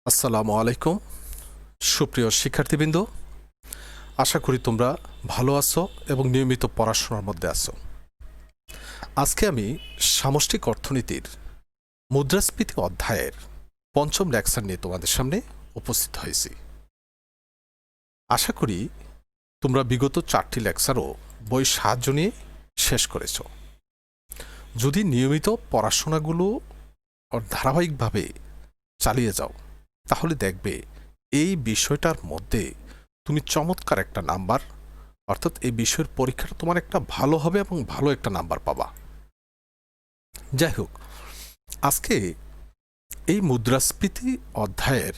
আসসালামু আলাইকুম সুপ্রিয় শিক্ষার্থীবৃন্দ, আশা করি তোমরা ভালো আছো এবং নিয়মিত পড়াশোনার মধ্যে আছো। আজকে আমি সামষ্টিক অর্থনীতির মুদ্রাস্ফীতি অধ্যায়ের পঞ্চম লেকচার নিয়ে তোমাদের সামনে উপস্থিত হয়েছি। আশা করি তোমরা বিগত 4টি লেকচারও বই সাহায্য নিয়ে শেষ করেছ। যদি নিয়মিত পড়াশোনাগুলো ধারাবাহিকভাবে চালিয়ে যাও তাহলে দেখবে এই বিষয়টার মধ্যে তুমি চমৎকার একটা নাম্বার, অর্থাৎ এই বিষয়ের পরীক্ষাটা তোমার একটা ভালো হবে এবং ভালো একটা নাম্বার পাবা। যাই হোক, আজকে এই মুদ্রাস্ফীতি অধ্যায়ের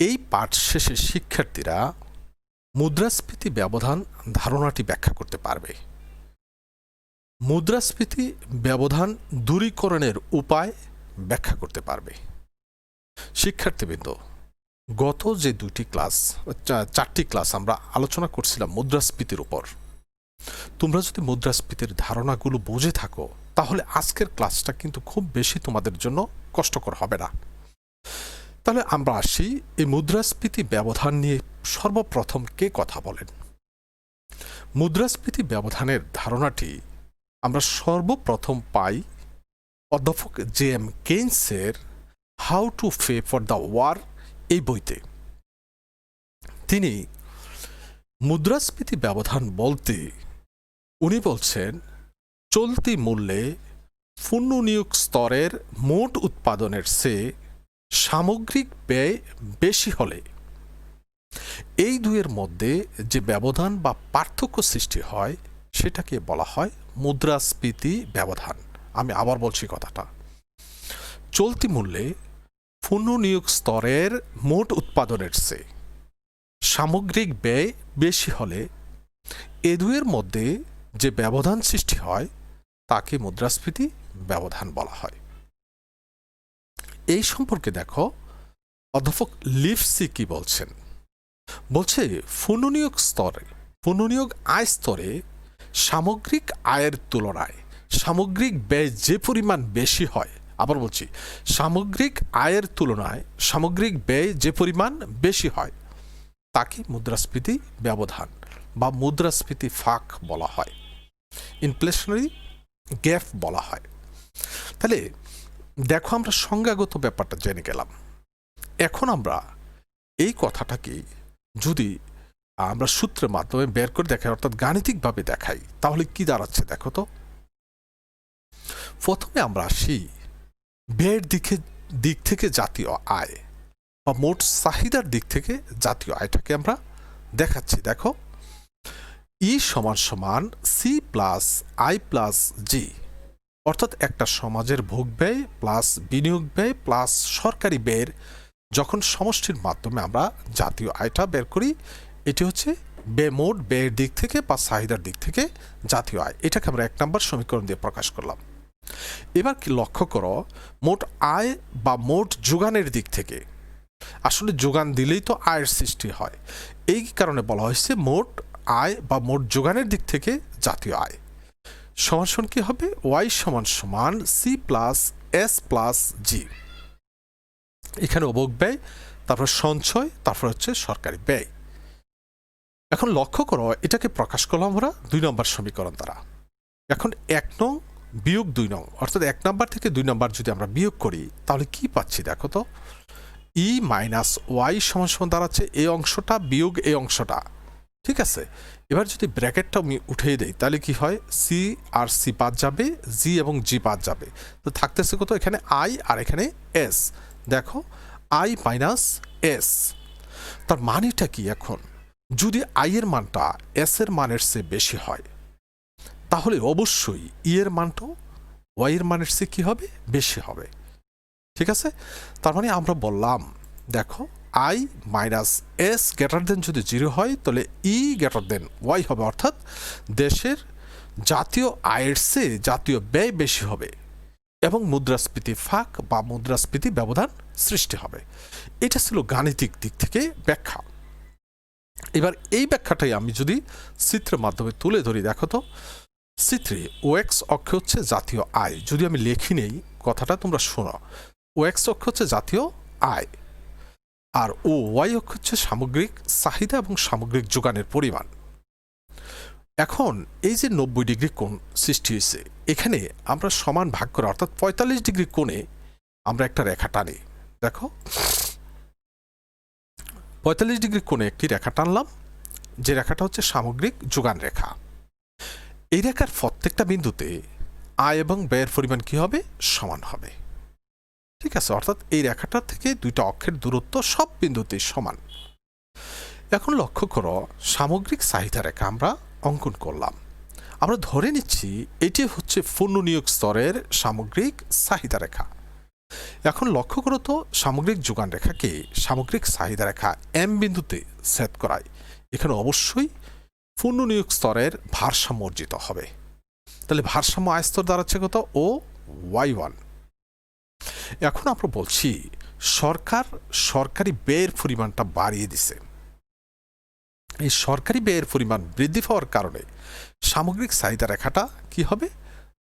এই পাঠ শেষে শিক্ষার্থীরা মুদ্রাস্ফীতি ব্যবধান ধারণাটি ব্যাখ্যা করতে পারবে। মুদ্রাস্ফীতি ব্যবধান দূরীকরণের উপায় ব্যাখ্যা করতে পারবে। শিক্ষার্থীবৃন্দ, গত যে 4টি ক্লাস আমরা আলোচনা করছিলাম মুদ্রাস্ফীতির উপর। তোমরা যদি মুদ্রাস্ফীতির ধারণাগুলো বুঝে থাকো তাহলে আজকের ক্লাসটা কিন্তু খুব বেশি তোমাদের জন্য কষ্টকর হবে না। তাহলে আমরা আসি এই মুদ্রাস্ফীতি ব্যবধান নিয়ে সর্বপ্রথম কে কথা বলেন। মুদ্রাস্ফীতি ব্যবধানের ধারণাটি আমরা সর্বপ্রথম পাই অধ্যাপক জে.এম. কেইনসের how to pay for the war এই বইতে। তিনি মুদ্রাস্ফীতি ব্যবধান বলতে উনি বলছেন, চলতি মূল্যে পণ্য নিয়োগ স্তরের মোট উৎপাদনের চেয়ে সামগ্রিক ব্যয় বেশি হলে এই দুইয়ের মধ্যে যে ব্যবধান বা পার্থক্য সৃষ্টি হয় সেটাকে বলা হয় মুদ্রাস্ফীতি ব্যবধান। আমি আবার বলছি কথাটা, চলতি মূল্যে পণ্য নিয়োগ স্তরের মোট উৎপাদনের চেয়ে সামগ্রিক ব্যয় বেশি হলে এ দুয়ের মধ্যে যে ব্যবধান সৃষ্টি হয় তাকে মুদ্রাস্ফীতি ব্যবধান বলা হয়। এই সম্পর্কে দেখো অধ্যাপক লিপসি কি বলছেন। বলছে, পণ্য নিয়োগ আয় স্তরে সামগ্রিক আয়ের তুলনায় সামগ্রিক ব্যয় যে পরিমাণ বেশি হয়, আবার বলছি, সামগ্রিক আয়ের তুলনায় সামগ্রিক ব্যয় যে পরিমাণ বেশি হয় তাকে মুদ্রাস্ফীতি ব্যবধান বা মুদ্রাস্ফীতি ফাঁক বলা হয়, ইনফ্লেশনারি গ্যাপ বলা হয়। তাহলে দেখো, আমরা সংজ্ঞাগত ব্যাপারটা জেনে গেলাম। এখন আমরা এই কথাটাকে যদি আমরা সূত্রের মাধ্যমে বের করে দেখাই, অর্থাৎ গাণিতিকভাবে দেখাই, তাহলে কি দাঁড়াচ্ছে দেখো তো। প্রথমে আমরা আসি ব্যয়ের দিক থেকে জাতীয় আয় বা মোট চাহিদার দিক থেকে জাতীয় আয়টাকে আমরা দেখাচ্ছি। দেখো, ই সমান সমান সি প্লাস আই প্লাস জি, অর্থাৎ একটা সমাজের ভোগ ব্যয় প্লাস বিনিয়োগ ব্যয় প্লাস সরকারি ব্যয়ের যখন সমষ্টির মাধ্যমে আমরা জাতীয় আয়টা বের করি, এটি হচ্ছে মোট ব্যয়ের দিক থেকে বা চাহিদার দিক থেকে জাতীয় আয়। এটাকে আমরা 1 নম্বর সমীকরণ দিয়ে প্রকাশ করলাম। এবার কি লক্ষ্য করো, মোট আয় বা মোট যোগানের দিক থেকে, আসলে যোগান দিলেই তো আয়ের সৃষ্টি হয়, এই কারণে বলা হয়েছে মোট আয় বা মোট যোগানের দিক থেকে জাতীয় আয় সমান কি হবে, ওয়াই সমান সমান সি প্লাস এস প্লাস জি। এখানে অবক ব্যয়, তারপর সঞ্চয়, তারপর হচ্ছে সরকারি ব্যয়। এখন লক্ষ্য করো, এটাকে প্রকাশ করলাম আমরা 2 নম্বর সমীকরণ দ্বারা। এখন 1 নং বিয়োগ 2 নং, অর্থাৎ 1 নম্বর থেকে 2 নম্বর যদি আমরা বিয়োগ করি তাহলে কি পাচ্ছি দেখো তো, ই মাইনাস ওয়াই সমান সমান দাঁড়াচ্ছে এই অংশটা বিয়োগ এই অংশটা, ঠিক আছে। এবার যদি ব্র্যাকেটটা আমি উঠিয়ে দেই তাহলে কি হয়, সি আর সি বাদ যাবে, জি এবং জি বাদ যাবে, তো থাকতেছে কত, এখানে আই আর এখানে এস। দেখো, আই মাইনাস এস, তার মানেটা কি, এখন যদি আই এর মানটা এস এর মানের চেয়ে বেশি হয় তাহলে অবশ্যই ই এর মানটাও ওয়াই এর মানের চেয়ে কি হবে, বেশি হবে, ঠিক আছে। তার মানে আমরা বললাম, দেখো, I minus S greater than যদি 0 হয় তাহলে ই গ্রেটার দেন ওয়াই হবে, অর্থাৎ দেশের জাতীয় আয়ের চেয়ে জাতীয় ব্যয় বেশি হবে এবং মুদ্রাস্ফীতি ফাঁক বা মুদ্রাস্ফীতি ব্যবধান সৃষ্টি হবে। এটা ছিল গাণিতিক দিক থেকে ব্যাখ্যা। এবার এই ব্যাখ্যাটাই আমি যদি চিত্রের মাধ্যমে তুলে ধরি, দেখো তো, চিত্রে ওএক্স অক্ষ হচ্ছে জাতীয় আয়, যদি আমি লিখি নেই কথাটা তোমরা শোনো, ওএক্স অক্ষ হচ্ছে জাতীয় আয়, আর ও ওয়াই অক্ষ হচ্ছে সামগ্রিক চাহিদা এবং সামগ্রিক যোগানের পরিমাণ। এখন এই যে 90 ডিগ্রি কোণ সৃষ্টি হয়েছে, এখানে আমরা সমান ভাগ করে অর্থাৎ 45 ডিগ্রি কোণে আমরা একটা রেখা টানি। দেখো 45 ডিগ্রি কোণে একটি রেখা টানলাম, যে রেখাটা হচ্ছে সামগ্রিক যোগান রেখা। এই রেখার প্রত্যেকটা বিন্দুতে আয় এবং ব্যয়ের পরিমাণ কি হবে? সমান হবে। ঠিক আছে, অর্থাৎ এই রেখাটা থেকে দুইটা অক্ষের দূরত্ব সব বিন্দুতেই সমান। এখন লক্ষ্য করো, সামগ্রিক চাহিদা রেখা আমরা অঙ্কন করলাম। আমরা ধরে নিচ্ছি এটি হচ্ছে পুনর্নিয়োগ স্তরের সামগ্রিক চাহিদা রেখা। এখন লক্ষ্য করো তো, সামগ্রিক যোগান রেখাকে সামগ্রিক চাহিদা রেখা এম বিন্দুতে ছেদ করায় এখানে অবশ্যই পুনর্নিয়োগ স্তরের ভারসাম্য অর্জিত হবে। তাহলে ভারসাম্য আয় স্তর দাঁড়াচ্ছে কত? ও y1। এখন আমরা বলছি সরকারি ব্যয়ের পরিমাণটা বাড়িয়ে দিছে। এই সরকারি ব্যয়ের পরিমাণ বৃদ্ধি পাওয়ার কারণে সামগ্রিক চাহিদা রেখাটা কি হবে?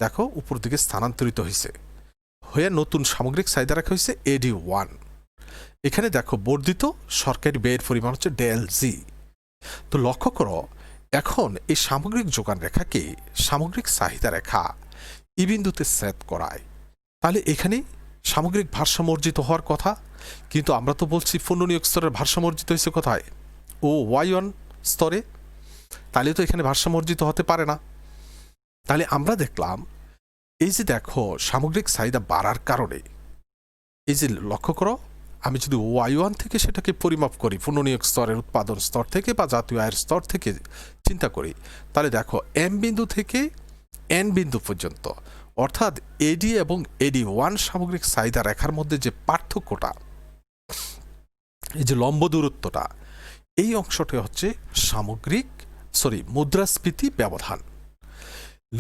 দেখো উপর দিকে স্থানান্তরিত হয়েছে, হয়ে নতুন সামগ্রিক চাহিদা রেখা হয়েছে AD1। এখানে দেখো বর্ধিত সরকারি ব্যয়ের পরিমাণ হচ্ছে ΔG। তো লক্ষ্য করো, এখন এই সামগ্রিক যোগান রেখাকে সামগ্রিক চাহিদা রেখা ই বিন্দুতে ছেদ করায়, তাহলে এখানে সামগ্রিক ভারসাম্য অর্জিত হওয়ার কথা। কিন্তু আমরা তো বলছি পুনর্নিয়োগ স্তরের ভারসাম্য অর্জিত হয়েছে কোথায়? ও y1 স্তরে। তাহলে তো এখানে ভারসাম্য অর্জিত হতে পারে না। তাহলে আমরা দেখলাম এই যে দেখো সামগ্রিক চাহিদা বাড়ার কারণে, এই যে লক্ষ্য করো, আমি যদি y1 থেকে সেটাকে পরিমাপ করি, পুনর্নিয়োগ স্তরের উৎপাদন স্তর থেকে বা জাতীয় আয়ের স্তর থেকে চিন্তা করি, তাহলে দেখো এম বিন্দু থেকে এন বিন্দু পর্যন্ত অর্থাৎ AD এবং AD1 সামগ্রিক চাহিদা রেখার মধ্যে যে পার্থক্যটা, এই যে লম্ব দূরত্বটা, এই অংশটা হচ্ছে মুদ্রাস্ফীতি ব্যবধান।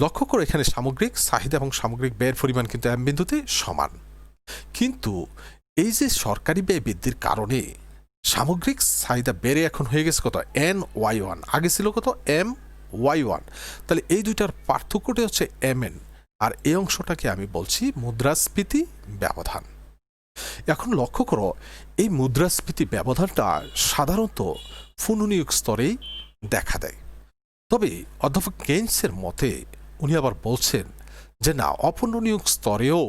লক্ষ্য করে এখানে সামগ্রিক চাহিদা এবং সামগ্রিক ব্যয়ের পরিমাণ কিন্তু এম বিন্দুতে সমান। কিন্তু এই যে সরকারি ব্যয় বৃদ্ধির কারণে সামগ্রিক চাহিদা বেড়ে এখন হয়ে গেছে কত? NY1, আগে ছিল কত? MY1। তাহলে এই দুইটার পার্থক্যটা হচ্ছে MN, আর এই অংশটাকে আমি বলছি মুদ্রাস্ফীতি ব্যবধান। এখন লক্ষ্য করো, এই মুদ্রাস্ফীতি ব্যবধানটা সাধারণত পুনর্নিয়োগ স্তরেই দেখা দেয়। তবে অধ্যাপক কেইনসের মতে উনি আবার বলছেন যে না, অপুনর্নিয়োগ স্তরেও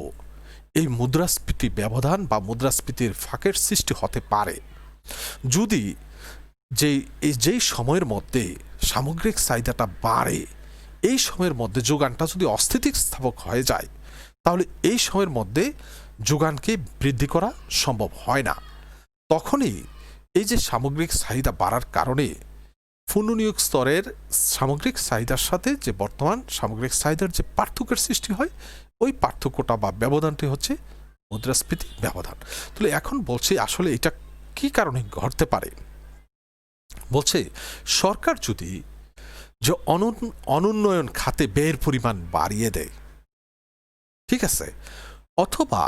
এই মুদ্রাস্ফীতি ব্যবধান বা মুদ্রাস্ফীতির ফাঁকের সৃষ্টি হতে পারে যদি যেই সময়ের মধ্যে সামগ্রিক চাহিদাটা বাড়ে, এই সময়ের মধ্যে যোগানটা যদি অস্থিতিস্থাপক হয়ে যায়, তাহলে এই সময়ের মধ্যে যোগানকে বৃদ্ধি করা সম্ভব হয় না। তখনই এই যে সামগ্রিক চাহিদা বাড়ার কারণে পুনর্নিয়োগ স্তরের সামগ্রিক চাহিদার সাথে যে বর্তমান সামগ্রিক চাহিদার যে পার্থক্যের সৃষ্টি হয়, ওই পার্থক্যটা বা ব্যবধানটি হচ্ছে মুদ্রাস্ফীতি ব্যবধান। তাহলে এখন বলছে আসলে এটা কি কারণে ঘটতে পারে। বলছে সরকার যদি যে অনুন্নয়ন খাতে ব্যয়ের পরিমাণ বাড়িয়ে দেয়, ঠিক আছে, অথবা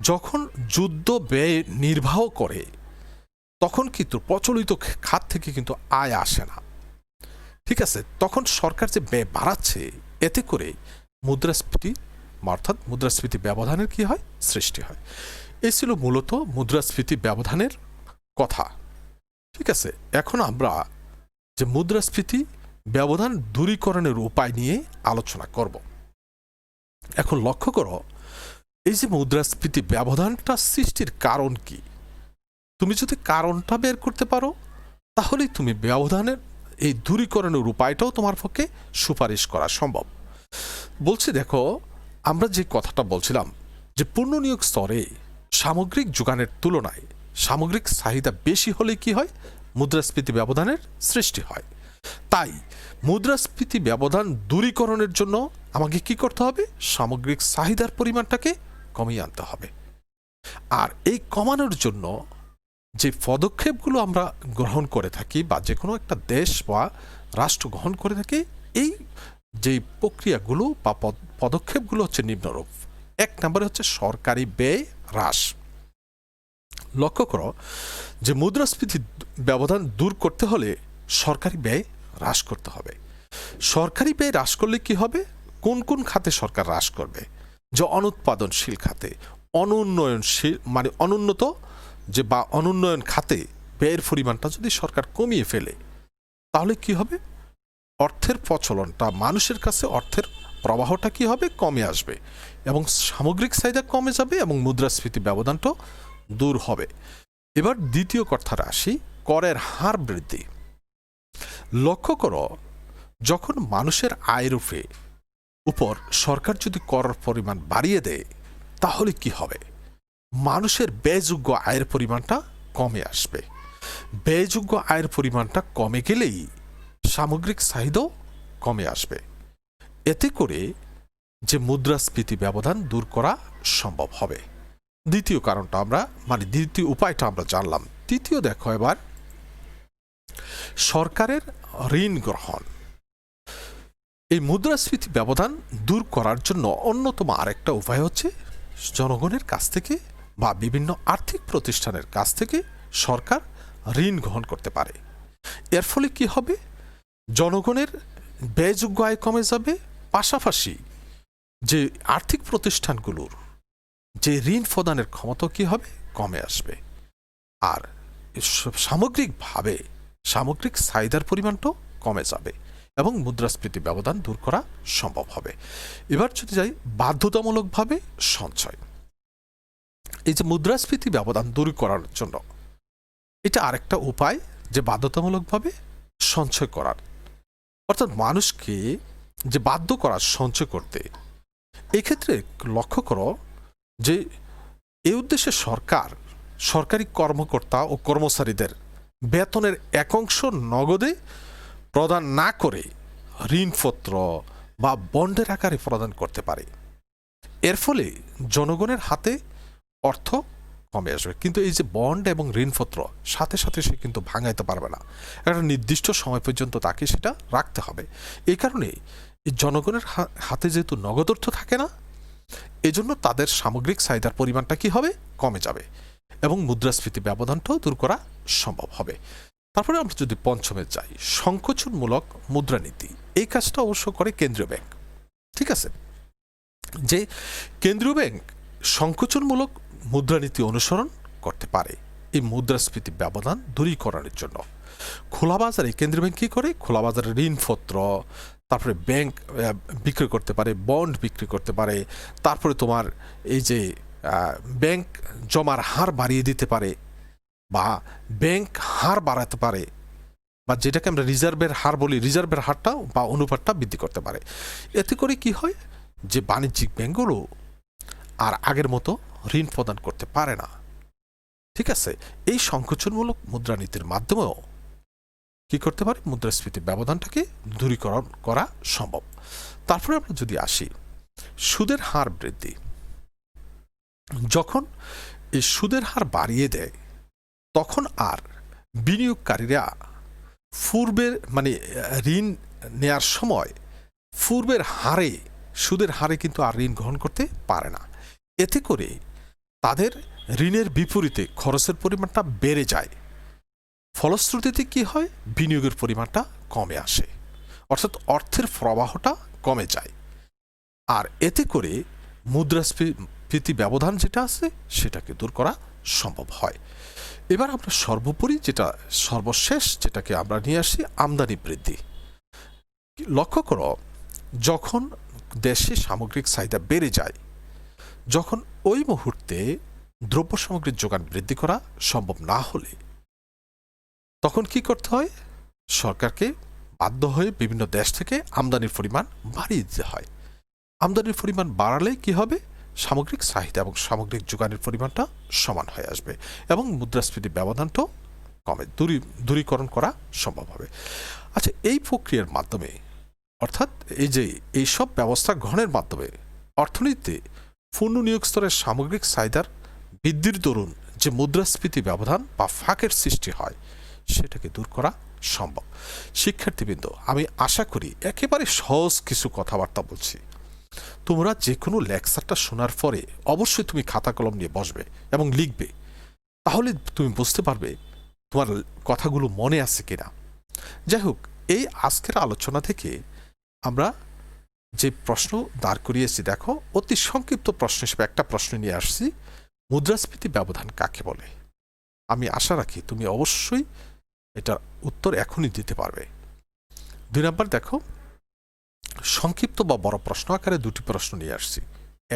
যখন যুদ্ধ ব্যয় নির্বাহ করে, তখন কিন্তু প্রচলিত খাত থেকে কিন্তু আয় আসে না, ঠিক আছে, তখন সরকার যে ব্যয় বাড়াচ্ছে, এতে করে মুদ্রাস্ফীতি অর্থাৎ মুদ্রাস্ফীতি ব্যবধানের কি হয়? সৃষ্টি হয়। এই ছিল মূলত মুদ্রাস্ফীতি ব্যবধানের কথা। ঠিক আছে, এখন আমরা যে মুদ্রাস্ফীতি ব্যবধান দূরীকরণের উপায় নিয়ে আলোচনা করব। এখন লক্ষ্য করো, এই যে মুদ্রাস্ফীতি ব্যবধানটা সৃষ্টির কারণ কি, তুমি যদি কারণটা বের করতে পারো, তাহলেই তুমি ব্যবধানের এই দূরীকরণের উপায়টাও তোমার পক্ষে সুপারিশ করা সম্ভব। বলছি দেখো, আমরা যে কথাটা বলছিলাম যে পুনর্নিয়োগ স্তরে সামগ্রিক যোগানের তুলনায় সামগ্রিক চাহিদা বেশি হলে কি হয়? মুদ্রাস্ফীতি ব্যবধানের সৃষ্টি হয়। তাই মুদ্রাস্ফীতি ব্যবধান দূরীকরণের জন্য আমাকে কি করতে হবে? সামগ্রিক চাহিদার পরিমাণটাকে কমিয়ে আনতে হবে। আর এই কমানোর জন্য যে পদক্ষেপগুলো আমরা গ্রহণ করে থাকি বা যে কোনো একটা দেশ বা রাষ্ট্র গ্রহণ করে থাকে, এই যে প্রক্রিয়াগুলো বা পদক্ষেপগুলো হচ্ছে নিম্নরূপ। 1 নম্বরে হচ্ছে সরকারি ব্যয় হ্রাস। লক্ষ্য করো যে মুদ্রাস্ফীতি ব্যবধান দূর করতে হলে সরকারি ব্যয় হ্রাস করতে হবে। সরকারি ব্যয় হ্রাস করলে কি হবে? কোন কোন খাতে সরকার হ্রাস করবে? যে অনুৎপাদনশীল খাতে, অনুন্নয়নশীল মানে অনুন্নত যে বা অনুন্নয়ন খাতে ব্যয়ের পরিমাণটা যদি সরকার কমিয়ে ফেলে, তাহলে কি হবে? অর্থের প্রচলনটা, মানুষের কাছে অর্থের প্রবাহটা কি হবে? কমে আসবে এবং সামগ্রিক চাহিদা কমে যাবে এবং মুদ্রাস্ফীতি ব্যবধানটাও দূর হবে। এবার দ্বিতীয় কথাটা আসি, করের হার বৃদ্ধি। লক্ষ্য করো, যখন মানুষের আয়ের উপর সরকার যদি করের পরিমাণ বাড়িয়ে দেয়, তাহলে কি হবে? মানুষের ব্যয়যোগ্য আয়ের পরিমাণটা কমে আসবে। ব্যয়যোগ্য আয়ের পরিমাণটা কমে গেলেই সামগ্রিক চাহিদাও কমে আসবে। এতে করে যে মুদ্রাস্ফীতি ব্যবধান দূর করা সম্ভব হবে। দ্বিতীয় কারণটা আমরা দ্বিতীয় উপায়টা আমরা জানলাম। তৃতীয় দেখো, এবার সরকারের ঋণ গ্রহণ। এই মুদ্রাস্ফীতি ব্যবধান দূর করার জন্য অন্যতম আরেকটা উপায় হচ্ছে জনগণের কাছ থেকে বা বিভিন্ন আর্থিক প্রতিষ্ঠানের কাছ থেকে সরকার ঋণ গ্রহণ করতে পারে। এর ফলে কি হবে? জনগণের ব্যয়যোগ্য আয় কমে যাবে, পাশাপাশি যে আর্থিক প্রতিষ্ঠানগুলোর যে ঋণ প্রদানের ক্ষমতা কি হবে? কমে আসবে। আর সামগ্রিকভাবে সামগ্রিক চাহিদার পরিমাণটাও কমে যাবে এবং মুদ্রাস্ফীতি ব্যবধান দূর করা সম্ভব হবে। এবার যদি যাই বাধ্যতামূলকভাবে সঞ্চয়। এই যে মুদ্রাস্ফীতি ব্যবধান দূর করার জন্য এটা আরেকটা উপায়, যে বাধ্যতামূলকভাবে সঞ্চয় করার, অর্থাৎ মানুষকে যে বাধ্য করার সঞ্চয় করতে। এক্ষেত্রে লক্ষ্য করো যে এই উদ্দেশ্যে সরকারি কর্মকর্তা ও কর্মচারীদের বেতনের এক অংশ নগদে প্রদান না করে ঋণপত্র বা বন্ডের আকারে প্রদান করতে পারে। এর ফলে জনগণের হাতে অর্থ কমে আসবে। কিন্তু এই যে বন্ড এবং ঋণপত্র সাথে সাথে সে কিন্তু ভাঙাইতে পারবে না, একটা নির্দিষ্ট সময় পর্যন্ত তাকে সেটা রাখতে হবে। এই কারণে এই জনগণের হাতে যেহেতু নগদ অর্থ থাকে না, এজন্য তাদের সামগ্রিক চাহিদার পরিমাণটা কি হবে? কমে যাবে এবং মুদ্রাস্ফীতি ব্যবধানটাও দূর করা সম্ভব হবে। তারপরে আমরা যদি পঞ্চমে যাই, সংকোচনমূলক মুদ্রানীতি। এই কাজটা অবশ্য করে কেন্দ্রীয় ব্যাংক। ঠিক আছে, যে কেন্দ্রীয় ব্যাংক সংকোচনমূলক মুদ্রানীতি অনুসরণ করতে পারে এই মুদ্রাস্ফীতি ব্যবধান দূরীকরণের জন্য। খোলা বাজারে কেন্দ্রীয় ব্যাংক কি করে? খোলা বাজারে ঋণপত্র, তারপরে ব্যাংক বিক্রি করতে পারে, বন্ড বিক্রি করতে পারে, তারপরে তোমার এই যে ব্যাংক জমার হার বাড়িয়ে দিতে পারে বা ব্যাংক হার বাড়াতে পারে, বা যেটাকে আমরা রিজার্ভের হার বলি, রিজার্ভের হারটা বা অনুপাতটা বৃদ্ধি করতে পারে। এতে করে কি হয়? যে বাণিজ্যিক ব্যাংকগুলো আর আগের মতো ঋণ প্রদান করতে পারে না। ঠিক আছে, এই সংকোচনমূলক মুদ্রানীতির মাধ্যমেও কি করতে পারে? মুদ্রাস্ফীতি ব্যবধানটাকে দূরীকরণ করা সম্ভব। তারপরে আমরা যদি আসি সুদের হার বৃদ্ধি। যখন এই সুদের হার বাড়িয়ে দেয়, তখন আর বিনিয়োগকারীরা পূর্বের ঋণ নেয়ার সময় পূর্বের হারে, সুদের হারে কিন্তু আর ঋণ গ্রহণ করতে পারে না। এতে করে তাদের ঋণের বিপরীতে খরচের পরিমাণটা বেড়ে যায়। ফলশ্রুতিতে কি হয়? বিনিয়োগের পরিমাণটা কমে আসে, অর্থাৎ অর্থের প্রবাহটা কমে যায়। আর এতে করে মুদ্রাস্ফীতি ব্যবধান যেটা আছে সেটাকে দূর করা সম্ভব হয়। এবার আমরা সর্বোপরি সর্বশেষ যেটাকে আমরা নিয়ে আসি, আমদানি বৃদ্ধি। লক্ষ্য করো, যখন দেশে সামগ্রিক চাহিদা বেড়ে যায়, যখন ওই মুহূর্তে দ্রব্য সামগ্রীর যোগান বৃদ্ধি করা সম্ভব না হলে তখন কি করতে হয়? সরকারকে বাধ্য হয়ে বিভিন্ন দেশ থেকে আমদানির পরিমাণ বাড়িয়ে দিতে হয়। আমদানির পরিমাণ বাড়ালে কি হবে? সামগ্রিক চাহিদা এবং সামগ্রিক যোগানের পরিমাণটা সমান হয়ে আসবে এবং মুদ্রাস্ফীতি ব্যবধানটাও দূরীকরণ করা সম্ভব হবে। আচ্ছা, এই প্রক্রিয়ার মাধ্যমে, অর্থাৎ এই সব ব্যবস্থা গ্রহণের মাধ্যমে অর্থনীতিতে পূর্ণ নিয়োগ স্তরের সামগ্রিক চাহিদার বৃদ্ধির দরুন যে মুদ্রাস্ফীতি ব্যবধান বা ফাঁকের সৃষ্টি হয় সেটাকে দূর করা সম্ভব। শিক্ষার্থীবৃন্দ, আমি আশা করি একেবারে সহজ কিছু কথাবার্তা বলছি। তোমরা যে কোনো লেকচারটা শোনার পরে অবশ্যই তুমি খাতা কলম নিয়ে বসবে এবং লিখবে, তাহলে তুমি বুঝতে পারবে তোমার কথাগুলো মনে আছে কিনা। যাই হোক, এই আজকের আলোচনা থেকে আমরা যে প্রশ্ন দাঁড় করিয়েছি, দেখো অতি সংক্ষিপ্ত প্রশ্ন হিসেবে একটা প্রশ্ন নিয়ে আসছি, মুদ্রাস্ফীতি ব্যবধান কাকে বলে? আমি আশা রাখি তুমি অবশ্যই এটার উত্তর এখনই দিতে পারবে। 2 নাম্বার দেখো, সংক্ষিপ্ত বা বড় প্রশ্ন আকারে 2টি প্রশ্ন নিয়ে আসছি।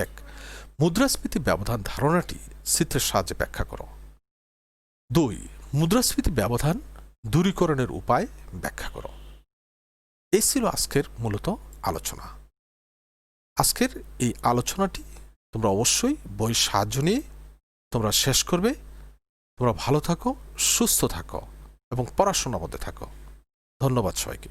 1, মুদ্রাস্ফীতি ব্যবধান ধারণাটি চিত্রের সাহায্যে ব্যাখ্যা করো। 2, মুদ্রাস্ফীতি ব্যবধান দূরীকরণের উপায় ব্যাখ্যা করো। এই ছিল আজকের মূলত আলোচনা। আজকের এই আলোচনাটি তোমরা অবশ্যই বইয়ের সাহায্য নিয়ে তোমরা শেষ করবে। তোমরা ভালো থাকো, সুস্থ থাকো এবং পড়াশোনার মধ্যে থাকো। ধন্যবাদ সবাইকে।